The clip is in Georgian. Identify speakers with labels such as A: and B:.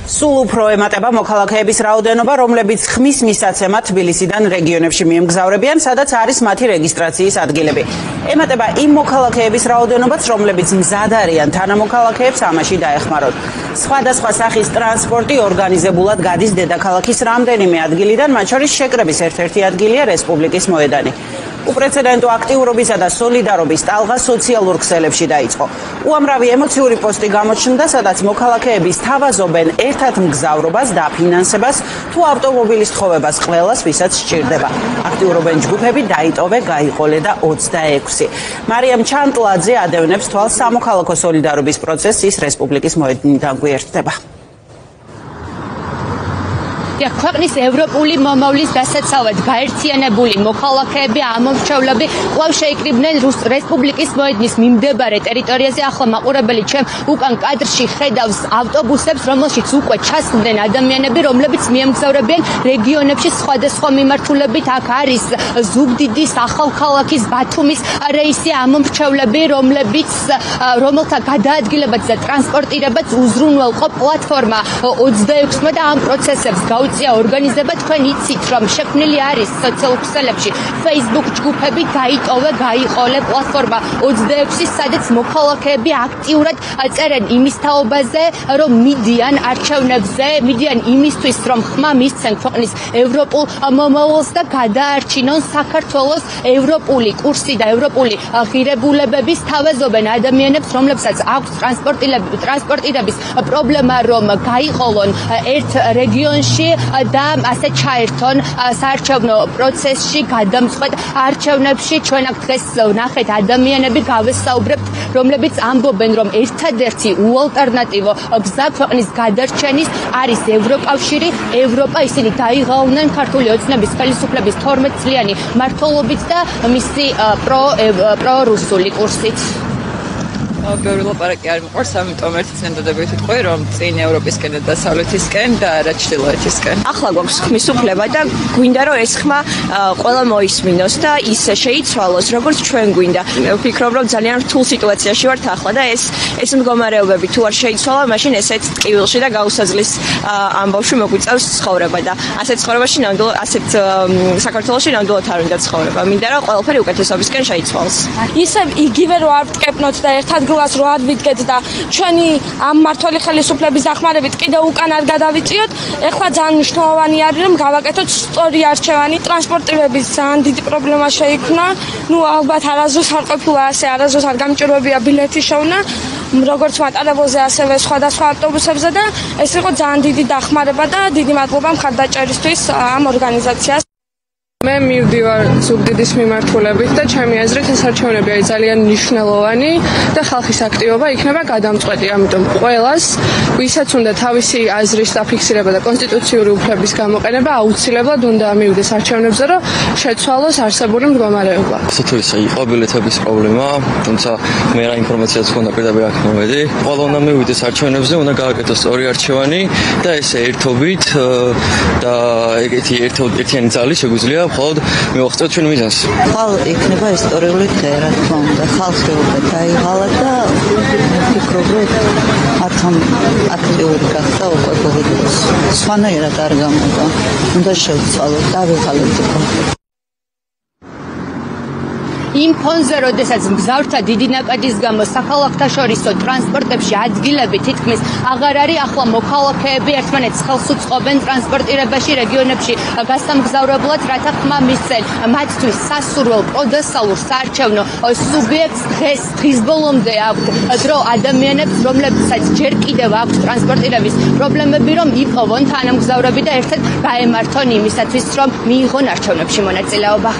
A: სულ უფრო ემატება მოქალაქეების რაოდენობა, რომლებიც ხმის მისაცემად თბილისიდან რეგიონებში მიემგზავრებიან, სადაც არის მათი რეგისტრაციის ადგილები. ემატება იმ მოქალაქეების რაოდენობაც, რომლებიც მზად არიან თანამოქალაქეებს ამაში დაეხმაროთ. სხვადასხვა სახის ტრანსპორტი ორგანიზებულად გადის დედაქალაქის რამდენიმე ადგილიდან, მათ შორის შეკრების ერთ-ერთი ადგილია რესპუბლიკის მოედანი. უპრეცედენტო აქტიურობისა და სოლიდარობის ტალღა სოციალურ ქსელებში დაიწყო. უამრავი ემოციური პოსტი გამოჩნდა, სადაც მოქალაქეები სთავაზობენ ერთად მგზავრობას, დაფინანსებას თუ ავტომობილის თხოვებას ყველას, ვისაც სჭირდება. აქტიურობენ ჯგუფები დაიტოვე, გაიყოლე და 26. მარიამ ჩანტლაძე ადევნებს თვალს სამოქალაქო სოლიდარობის პროცესს, ის რესპუბლიკის მოედნიდან გვერდდება.
B: ქვეყნის ევროპული მომავლის დასაცავად გაერთიანებული მოქალაქეები, ამომრჩევლები კვლავ შეიკრიბნენ რესპუბლიკის მოედნის მიმდებარე ტერიტორიაზე. ახლა მაყურებელი ჩემ უკან კადრში ხედავს ავტობუსებს, რომელშიც უკვე ჩასდნენ ადამიანები, რომლებიც მიემგზავრებიან რეგიონებში სხვადასხვა მიმართულებით. აქ არის ზუგდიდის, ახალქალაქის, ბათუმის რეისი ამომრჩევლები, რომელთა გადაადგილებაც და ტრანსპორტირებაც უზრუნველყო პლატფორმა 26-მა და ამ პროცესებს გაუწია ორგანიზება. თქვენ იცით, რომ შექმნილი არის სოციალურ ქსელებში Facebook ჯგუფები გაიტოვე, გაიყოლე პლატფორმა 26, სადაც მოქალაქეები აქტიურად წერენ იმის თაობაზე, რომ მიდიან არჩევნებზე, მიდიან იმისთვის, რომ ხმა მისცენ ქვეყნის ევროპულ მომავალს და გადაარჩინონ საქართველოს ევროპული კურსი და ევროპული ღირებულებების. თავაზობენ ადამიანებს, რომლებსაც აქვს ტრანსპორტირების პრობლემა, რომ გაიყოლონ ერთ რეგიონში და ასე ჩაერთონ საარჩევნო პროცესში, გადამწყვეტ არჩევნებში. ჩვენ აქ დღეს ვნახეთ ადამიანები, გავესაუბრებთ, რომლებიც ამბობენ, რომ ერთადერთი უალტერნატივო გზა ქვეყნის გადარჩენის არის ევროკავშირი, ევროპა. ისინი დაიღალნენ ქართული ოცნების ხელისუფლების 12 წლიანი მმართველობით და მისი პრორუსული კურსით.
C: ბევრი ლაპარაკი არ მიყვარს, ამიტომ ერთი წინადადებით ვიტყვი, რომ წინ ევროპისკენ და დასავლეთისკენ და არა ჩრდილოეთისკენ.
D: ახლა გვაქვს ხმის უფლება და გვინდა რომ ეს ხმა ყველა მოისმინოს და ის შეიცვალოს, როგორც ჩვენ გვინდა. მე ვფიქრობ, რომ ძალიან რთულ სიტუაციაში ვართ ახლა და ეს მდგომარეობები თუ არ შეიცვალა, მაშინ ესეც ტკივილში და გაუსაძლის ამბავში მოგვიწევს ცხოვრება და ასეთ ცხოვრებაში ნამდვილად ასეთ საქართველოში ნამდვილად არ უნდა ცხოვრება. მინდა რომ ყველაფერი უკეთესობისკენ შეიცვალოს.
E: ისე იგივე რომ არ ვტკეპნოთ და ერთად გლას რო ადვიდგეთ და ჩვენი ამ მმართველი ხელისუფლების დახმარებით კიდევ უკან არ გადავიწიოთ. ეხლა ძალიან მნიშვნელოვანი არის რომ გავაკეთოთ სწორი არჩევანი. ტრანსპორტირების ძალიან დიდი პრობლემა შეიქმნა. ალბათ არასდროს არ ყოფილა ასე, არასდროს არ გამჭირვებია ბილეთის შოვნა, როგორც მატარებელზე, ასევე სხვადასხვა ავტობუსებზე და ეს იყო ძალიან დიდი დახმარება და დიდი მადლობა მხარდაჭერისთვის ამ ორგანიზაციას.
F: მე მივდივარ ზუგდიდის მიმართულებით და ჩემი აზრით ეს არჩევნები არის ძალიან მნიშვნელოვანი და ხალხის აქტივობა იქნება გადამწყვეტი. ამიტომ ყველას, ვისაც უნდა თავისი აზრის დაფიქსირება და კონსტიტუციური უფლების გამოყენება, აუცილებლად უნდა მივიდეს არჩევნებზე, რომ შეცვალოს არსებული მდგომარეობა.
G: სათავეში იყო ბილეთების პრობლემა, თუმცა მე რა ინფორმაციაც მქონდა პირდაპირ აქ მოვედი. ყველა უნდა მივიდეს არჩევნებზე, უნდა გააკეთოს სწორი არჩევანი და ესე ერთობით და ეგეთი ერთიანი ძალი შეგვიძლია მხოლოდ მივახცევთ ჩვენ მიზანს.
H: ხალხი იქნება ისტორიული დღე, რა თქმა უნდა. ხალხი უკვე დაიღალა და ვფიქრობ, რომ მათთან აქტიური გახდა უკვე ბოლო დროს. სხვანაირად არ გამოდგა. უნდა შევცვალოთ, დავიღალოთ უკვე.
B: იმ ფონზე, როდესაც მგზავრთა დიდი ნაკადის გამო საქალაქთაშორისო ტრანსპორტებში ადგილები თითქმის აღარ არის, ახლა მოქალაქეები ერთმანეთს ხელს უწყობენ ტრანსპორტირებაში, რეგიონებში გასამგზავრებლად, რათა ხმა მისცენ მათთვის სასურველ პროდასალურ საარჩევნო სუბიექტს. დღის ბოლომდე აქვთ დრო ადამიანებს, რომლებსაც ჯერ კიდევ აქვთ ტრანსპორტირების პრობლემები, რომ იპოვონ თანამგზავრები და ერთად გაემართონ იმისათვის, რომ მიიღონ არჩევნებში მონაწილეობა.